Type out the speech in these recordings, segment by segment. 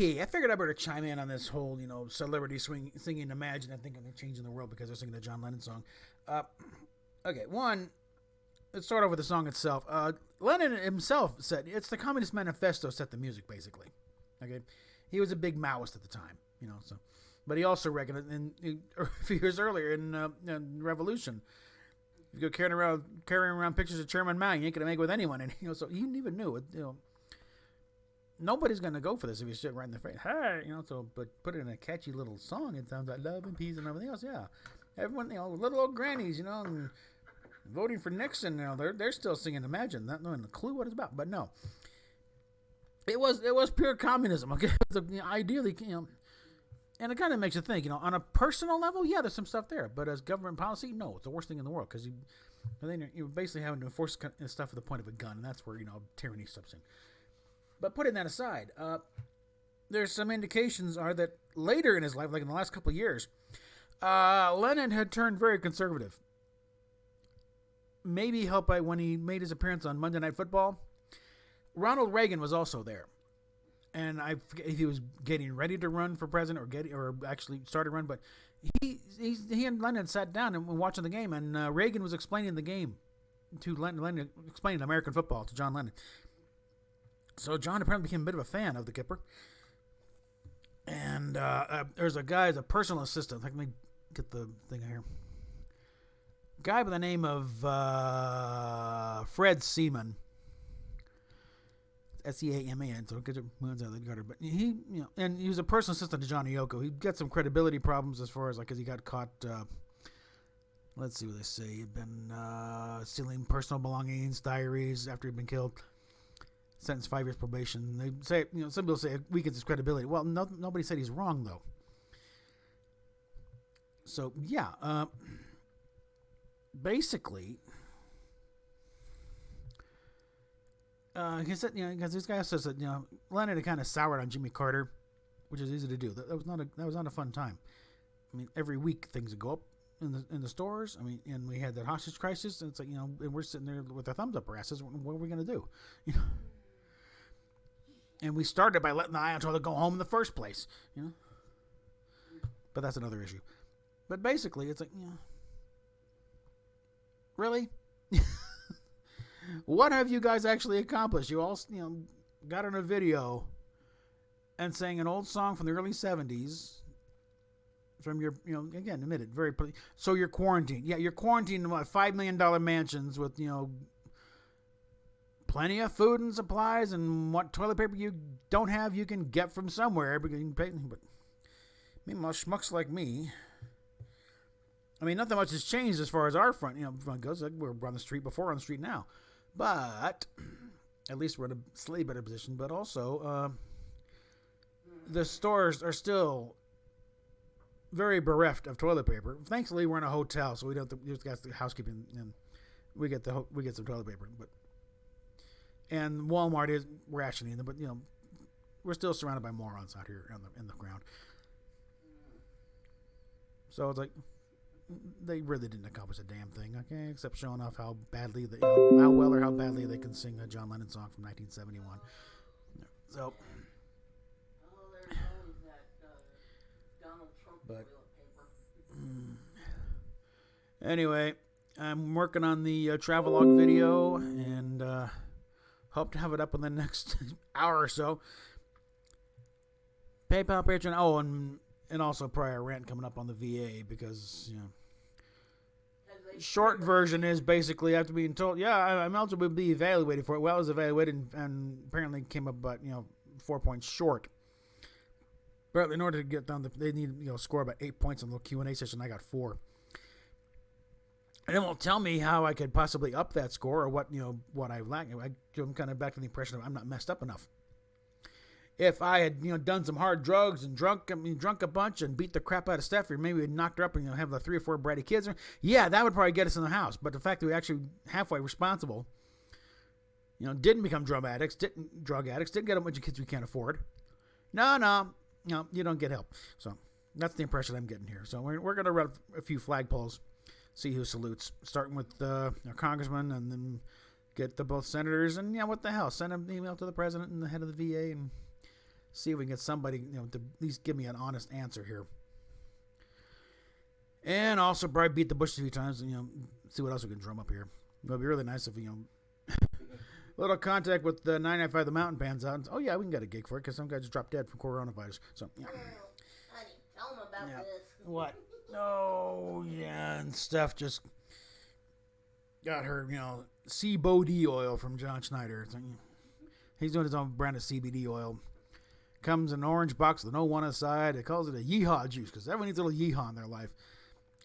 Okay, I figured I better chime in on this whole, celebrity singing Imagine and thinking they're changing the world because they're singing the John Lennon song. Uh, okay, one, let's start off with the song itself. Lennon himself said it's the Communist Manifesto set the music, basically. Okay, he was a big Maoist at the time, so. But he also reckoned a few years earlier in Revolution, if you go carrying around pictures of Chairman Mao, you ain't gonna make it with anyone, and so he even knew it. Nobody's gonna go for this if you sit right in the face. Hey, so but put it in a catchy little song. It sounds like love and peace and everything else. Yeah, everyone, little old grannies, and voting for Nixon. They're still singing Imagine, not knowing a clue what it's about. But no, it was pure communism. Okay, ideally, and it kind of makes you think. On a personal level, yeah, there's some stuff there. But as government policy, no, it's the worst thing in the world because you're basically having to enforce stuff at the point of a gun, and that's where tyranny steps in. But putting that aside, there's some indications are that later in his life, like in the last couple of years, Lennon had turned very conservative. Maybe helped by when he made his appearance on Monday Night Football. Ronald Reagan was also there. And I forget if he was getting ready to run for president or actually started to run, but he and Lennon sat down and were watching the game, and Reagan was explaining the game to Lennon, explaining American football to John Lennon. So John apparently became a bit of a fan of the Kipper. And there's a guy, as a personal assistant. Let me get the thing here. Guy by the name of Fred Seaman. S-E-A-M-A-N. So get your moons out of the gutter. But he, and he was a personal assistant to Johnny Yoko. He got some credibility problems as far as because he got caught. Let's see what they say. He'd been stealing personal belongings, diaries after he'd been killed. Sentenced 5 years probation. They say, some people say it weakens his credibility. Well, nobody said he's wrong, though. So, yeah. Basically, he said, because this guy says that, Lennon had kind of soured on Jimmy Carter, which is easy to do. That was not a fun time. I mean, every week things would go up in the stores. I mean, and we had that hostage crisis, and it's like, and we're sitting there with our thumbs up our asses. What are we going to do? And we started by letting the Ayatollah go home in the first place, But that's another issue. But basically, it's like, really? What have you guys actually accomplished? You all, got on a video and sang an old song from the early 70s from your, again, admitted, so you're quarantined. Yeah, you're quarantined in $5 million mansions with, plenty of food and supplies, and what toilet paper you don't have, you can get from somewhere because you can pay. But meanwhile, schmucks like me, I mean, nothing much has changed as far as our front goes. Like we're on the street before, on the street now, but at least we're in a slightly better position. But also, the stores are still very bereft of toilet paper. Thankfully, we're in a hotel, so we don't. We just got the housekeeping, and we get some toilet paper, but. And Walmart is rationing them, but we're still surrounded by morons out here in the ground. So it's like they really didn't accomplish a damn thing, okay, except showing off how badly how well or how badly they can sing a John Lennon song from 1971. So, but anyway, I'm working on the travelogue video and. Hope to have it up in the next hour or so. PayPal, Patreon. And also prior rant coming up on the VA because, short version is basically after being told, I'm eligible to be evaluated for it. Well, I was evaluated and apparently came up about, 4 points short. But in order to get down, they need, score about 8 points on the Q&A session. I got 4. And it won't tell me how I could possibly up that score or what I lack. I'm kind of back to the impression of I'm not messed up enough. If I had done some hard drugs and drunk a bunch and beat the crap out of Steph, or maybe we knocked her up and have the 3 or 4 bratty kids, that would probably get us in the house. But the fact that we actually halfway responsible, didn't become drug addicts, didn't get a bunch of kids we can't afford. No, you don't get help. So that's the impression I'm getting here. So we're going to run a few flagpoles. See who salutes, starting with our congressman, and then get the both senators, and what the hell, send an email to the president and the head of the VA, and See if we can get somebody, to at least give me an honest answer here. And also probably beat the bushes a few times and, see what else we can drum up here. It would be really nice if, a little contact with the 995 The Mountain pans out. And, oh, yeah, we can get a gig for it because some guy just dropped dead from coronavirus. So, yeah. Honey, tell him about this. What? Oh, yeah, and Steph just got her, CBD oil from John Schneider. So, he's doing his own brand of CBD oil. Comes in an orange box with no one aside. It calls it a yeehaw juice because everyone needs a little yeehaw in their life.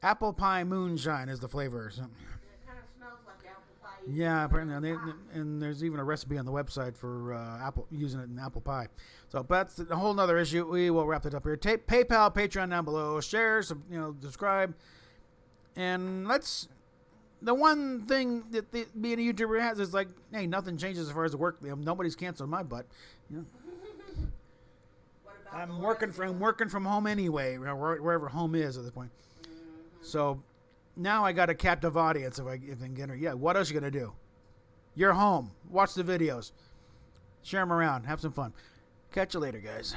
Apple pie moonshine is the flavor or something. It kind of smells like apple pie. Yeah, apparently, and there's even a recipe on the website for using it in apple pie. So that's a whole nother issue. We will wrap it up here. PayPal, Patreon down below. Share, subscribe, and the one thing that being a YouTuber has is like, hey, nothing changes as far as the work. Nobody's canceling my butt. I'm working from home anyway, wherever home is at this point. So now I got a captive audience if I can get her. Yeah, what else you gonna do? You're home. Watch the videos. Share them around. Have some fun. Catch you later, guys.